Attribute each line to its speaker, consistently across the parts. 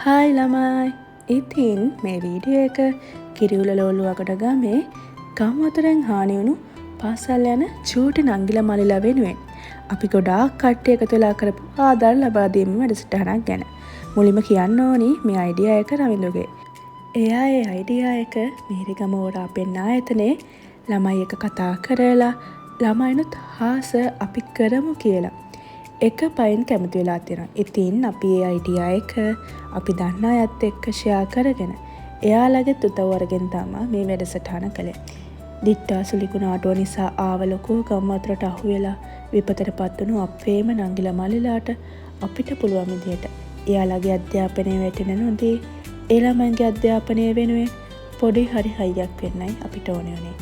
Speaker 1: Hi ළමයි. ඉතින් මේ වීඩියෝ එක කිරිවුල ලෝලුවකට ගමේ ගම් වතුරෙන් හානි වුණු පාසල් යන චූටි නංගිලා මල්ලිලා වෙනුවෙන් අපි ගොඩාක් කට්ටිය එකතු වෙලා කරපු ආදර ලබා දීම වැඩසටහනක් ගැන. මුලින්ම කියන්න ඕනි මේ අයිඩියා එක රවින්දුගේ. එයා ඒ අයිඩියා එක මීරිගම ඕරා පෙන්න ආයතනයේ ළමයි එක කතා කරලා ළමයිනුත් හාස අපි කරමු කියලා එක පයින් කැමති වෙලා තියෙනවා. ඉතින් අපි ඒ අයිඩියා එක අපි දන්න අයත් එක්ක ෂෙයා කරගෙන එයාලගෙත් උදව් අරගෙන තමයි මේ වැඩසටහන කළේ. දිට්ටා සුලිකුණාටුව නිසා ආව ලොකු ගම් වතුරට අහු වෙලා විපතටපත් වුණු අපේම නංගිලා මල්ලිලාට අපිට පුළුවන් විදියට එයාලගේ අධ්‍යාපනය වැටෙන නොදී ඒ ළමයින්ගේ අධ්‍යාපනය වෙනුවෙන් පොඩි හරි හයියක් වෙන්නයි අපිට ඕනේ වුණේ.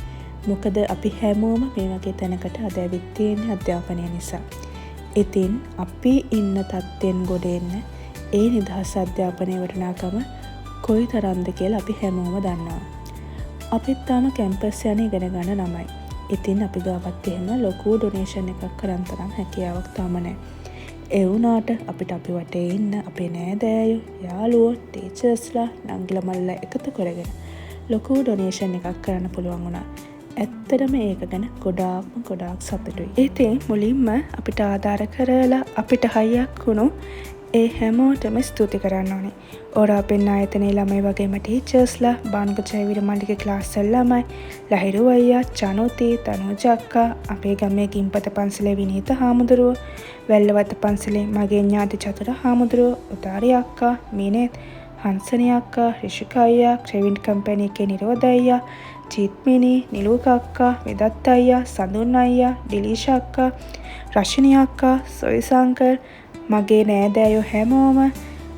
Speaker 1: මොකද අපි හැමෝම මේ වගේ තැනකට අද ඇවිත් තියෙන්නේ අධ්‍යාපනය නිසා. ඉතින් අපි ඉන්න තත්ත්වෙන් ගොඩ එන්න ඒ නිදහස් අධ්‍යාපනයේ වටිනාකම කොයි තරම්ද කියලා අපි හැමෝම දන්නවා. අපිත් තාම කැම්පස් යන ඉගෙන ගන්න ළමයි. ඉතින් අපි ගාවත් එහෙම ලොකු ඩොනේෂන් එකක් කරන් තරම් හැකියාවක් තාම නැහැ. ඒ වුණාට අපිට අපි වටේ ඉන්න අපේ නෑදෑයෝ, යාළුවෝ, ටීචර්ස්ලා, නංගිලා මල්ලිලා එකතු කරගෙන ලොකු ඩොනේෂන් එකක් කරන්න පුළුවන් වුණා. ඇත්තටම ඒක ගැන ගොඩාක් සතුටුයි. ඉතින් මුලින්ම අපිට ආධාර කරලා අපිට හයියක් වුණු ඒ හැමෝටම ස්තුති කරන්න ඕනේ. ඕරා පෙන්න ආයතනයේ ළමයි වගේම ටීචර්ස්ලා, බානුක ජයවීර මණ්ඩිගේ ක්ලාස් වල ළමයි, ලහිරු අයියා, චනුති, තනුජ අක්කා, අපේ ගමේ ගිම්පත පන්සලේ විනීත හාමුදුරුවෝ, වැල්ලවත්ත පන්සලේ මගේ ඥාති චතුර හාමුදුරුවෝ, උදාරි අක්කා, මිනෙත්, හංසනී අක්කා, රිෂිකා අයියා, ක්‍රෙවින්ට් කම්පැනි එකේ නිරෝධ අයියා, චීත්මිනි, නිලූක අක්කා, වෙදත් අයියා, සඳුන් අයියා, ඩිලීෂා අක්කා, රශිනී අක්කා, සොයිස් අංකල්, මගේ නෑදෑයෝ හැමෝම,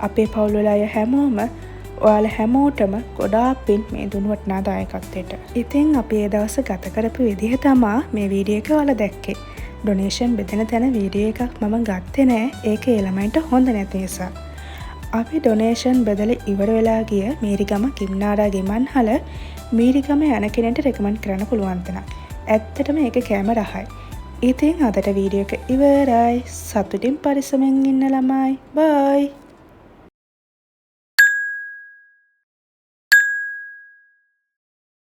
Speaker 1: අපේ පවුල් වල අය හැමෝම, ඔයාලා හැමෝටම ගොඩාක් පින් මේ දුන්නු වටිනා දායකත්වයට. ඉතින් අපි ඒ දවස් ගත කරපු විදිහ තමයි මේ වීඩියෝ එක ඔයාලා දැක්කේ. ඩොනේෂන් බෙදෙන තැන වීඩියෝ එකක් මම ගත්තේ නෑ. ඒක ඒ ළමයින්ට හොඳ නැති නිසා. අපි ඩොනේෂන් බෙදලා ඉවර වෙලා ගිය මීරිගම කිම්නාරා ගෙමන්හල මීරිගම යන කෙනෙක්ට රෙකමන්ඩ් කරන්න පුළුවන් තැනක්. ඇත්තටම ඒක කැම රහයි. ඉතින් අදට වීඩියෝ එක ඉවරයි. සතුටින් පරිස්සමෙන් ඉන්න ළමයි. බයි.